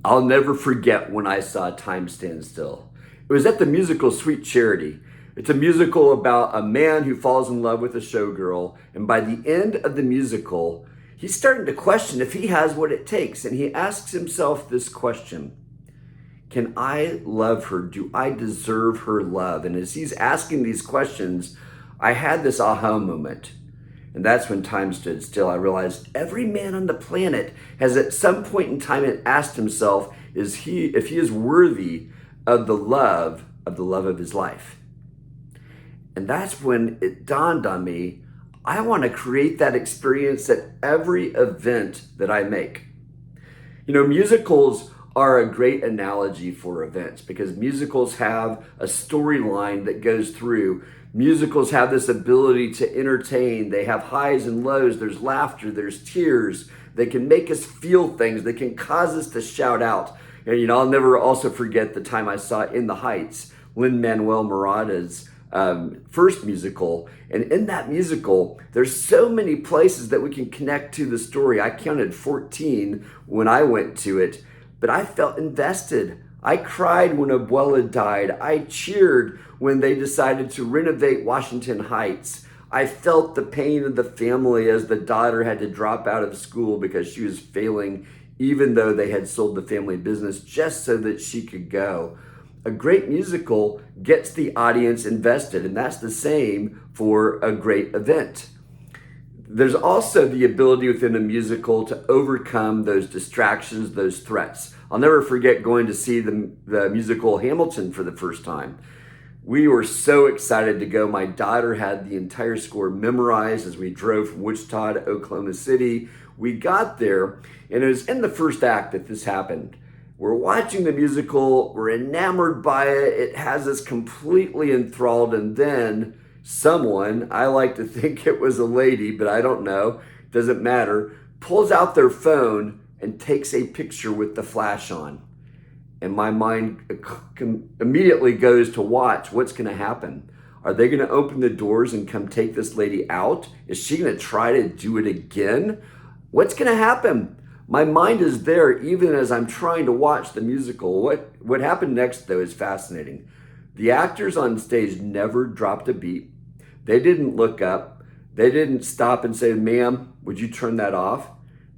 I'll never forget when I saw Time Stand Still. It was at the musical Sweet Charity. It's a musical about a man who falls in love with a showgirl, and by the end of the musical, he's starting to question if he has what it takes, and he asks himself this question: can I love her? Do I deserve her love? And as he's asking these questions, I had this aha moment. And that's when time stood still. I realized every man on the planet has at some point in time asked himself, if he is worthy of the love of his life. And that's when it dawned on me, I want to create that experience at every event that I make. You know, musicals are a great analogy for events because musicals have a storyline that goes through. Musicals have this ability to entertain. They have highs and lows. There's laughter, there's tears. They can make us feel things. They can cause us to shout out. And, you know, I'll never also forget the time I saw In the Heights, Lin-Manuel Miranda's first musical. And in that musical, there's so many places that we can connect to the story. I counted 14 when I went to it, but I felt invested. I cried when Abuela died. I cheered when they decided to renovate Washington Heights. I felt the pain of the family as the daughter had to drop out of school because she was failing, even though they had sold the family business just so that she could go. A great musical gets the audience invested, and that's the same for a great event. There's also the ability within a musical to overcome those distractions, those threats. I'll never forget going to see the musical Hamilton for the first time. We were so excited to go. My daughter had the entire score memorized as we drove from Wichita to Oklahoma City. We got there, and it was in the first act that this happened. We're watching the musical, we're enamored by it, it has us completely enthralled, and then someone, I like to think it was a lady, but I don't know, doesn't matter, pulls out their phone and takes a picture with the flash on. And my mind immediately goes to watch what's going to happen. Are they going to open the doors and come take this lady out? Is she going to try to do it again? What's going to happen? My mind is there even as I'm trying to watch the musical. What happened next, though, is fascinating. The actors on stage never dropped a beat. They didn't look up. They didn't stop and say, "Ma'am, would you turn that off?"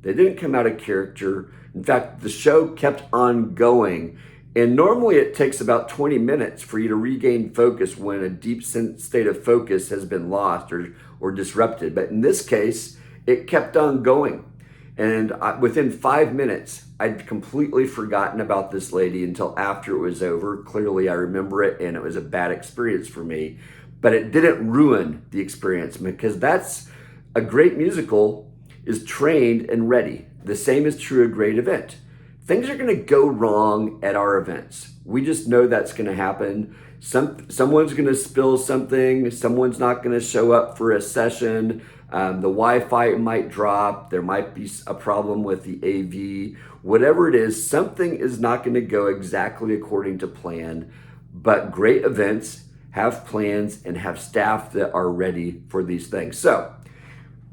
They didn't come out of character. In fact, the show kept on going. And normally it takes about 20 minutes for you to regain focus when a deep state of focus has been lost or disrupted. But in this case, it kept on going. And within 5 minutes, I'd completely forgotten about this lady until after it was over. Clearly, I remember it, and it was a bad experience for me. But it didn't ruin the experience because that's a great musical is trained and ready. The same is true of a great event. Things are going to go wrong at our events. We just know that's going to happen. Someone's going to spill something. Someone's not going to show up for a session. The Wi-Fi might drop. There might be a problem with the AV. Whatever it is, something is not going to go exactly according to plan. But great events have plans and have staff that are ready for these things. So,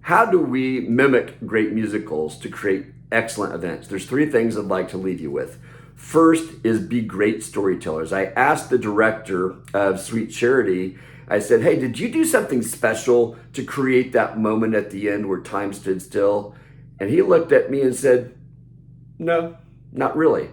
how do we mimic great musicals to create excellent events? There's 3 things I'd like to leave you with. First is be great storytellers. I asked the director of Sweet Charity, I said, "Hey, did you do something special to create that moment at the end where time stood still?" And he looked at me and said, "No, not really.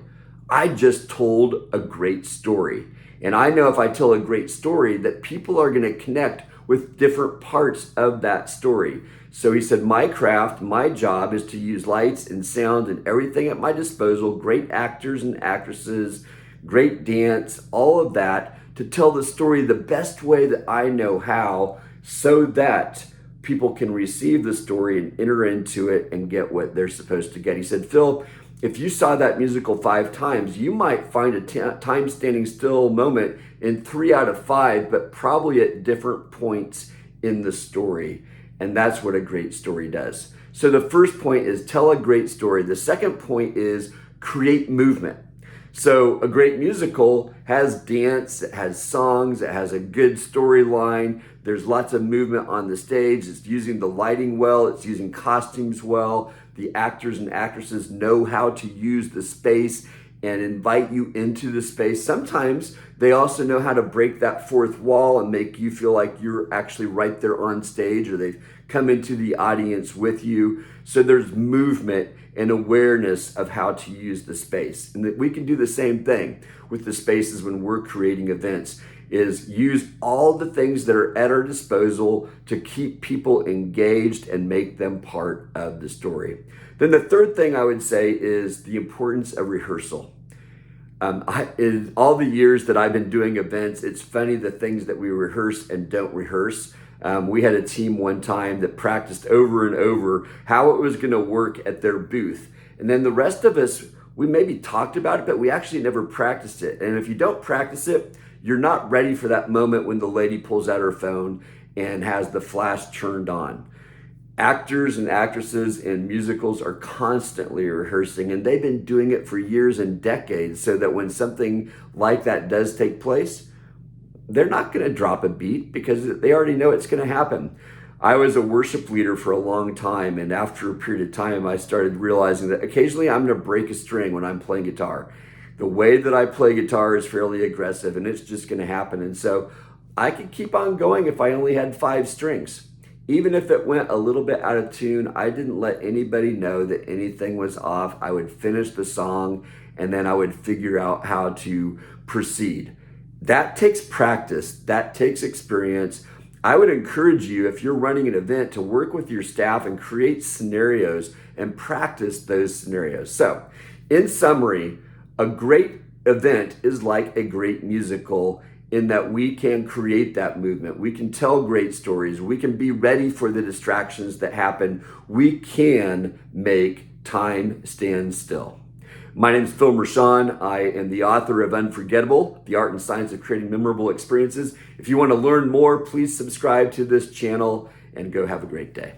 I just told a great story. And I know if I tell a great story that people are going to connect with different parts of that story." So he said, "My craft, my job is to use lights and sound and everything at my disposal, great actors and actresses, great dance, all of that, to tell the story the best way that I know how so that people can receive the story and enter into it and get what they're supposed to get." He said, "Phil, if you saw that musical 5 times, you might find a time standing still moment in 3 out of 5, but probably at different points in the story." And that's what a great story does. So the first point is tell a great story. The second point is create movement. So a great musical has dance, it has songs, it has a good storyline. There's lots of movement on the stage. It's using the lighting well, it's using costumes well. The actors and actresses know how to use the space and invite you into the space. Sometimes they also know how to break that fourth wall and make you feel like you're actually right there on stage, or they've come into the audience with you. So there's movement and awareness of how to use the space. And that we can do the same thing with the spaces when we're creating events, is use all the things that are at our disposal to keep people engaged and make them part of the story. Then the third thing I would say is the importance of rehearsal. In all the years that I've been doing events, it's funny the things that we rehearse and don't rehearse. We had a team one time that practiced over and over how it was going to work at their booth. And then the rest of us, we maybe talked about it, but we actually never practiced it. And if you don't practice it, you're not ready for that moment when the lady pulls out her phone and has the flash turned on. Actors and actresses in musicals are constantly rehearsing, and they've been doing it for years and decades, so that when something like that does take place, they're not going to drop a beat because they already know it's going to happen. I was a worship leader for a long time, and after a period of time, I started realizing that occasionally I'm going to break a string when I'm playing guitar. The way that I play guitar is fairly aggressive, and it's just going to happen. And so I could keep on going if I only had 5 strings. Even if it went a little bit out of tune, I didn't let anybody know that anything was off. I would finish the song, and then I would figure out how to proceed. That takes practice. That takes experience. I would encourage you, if you're running an event, to work with your staff and create scenarios and practice those scenarios. So, in summary, a great event is like a great musical in that we can create that movement. We can tell great stories. We can be ready for the distractions that happen. We can make time stand still. My name is Phil Mershon. I am the author of Unforgettable, The Art and Science of Creating Memorable Experiences. If you want to learn more, please subscribe to this channel and go have a great day.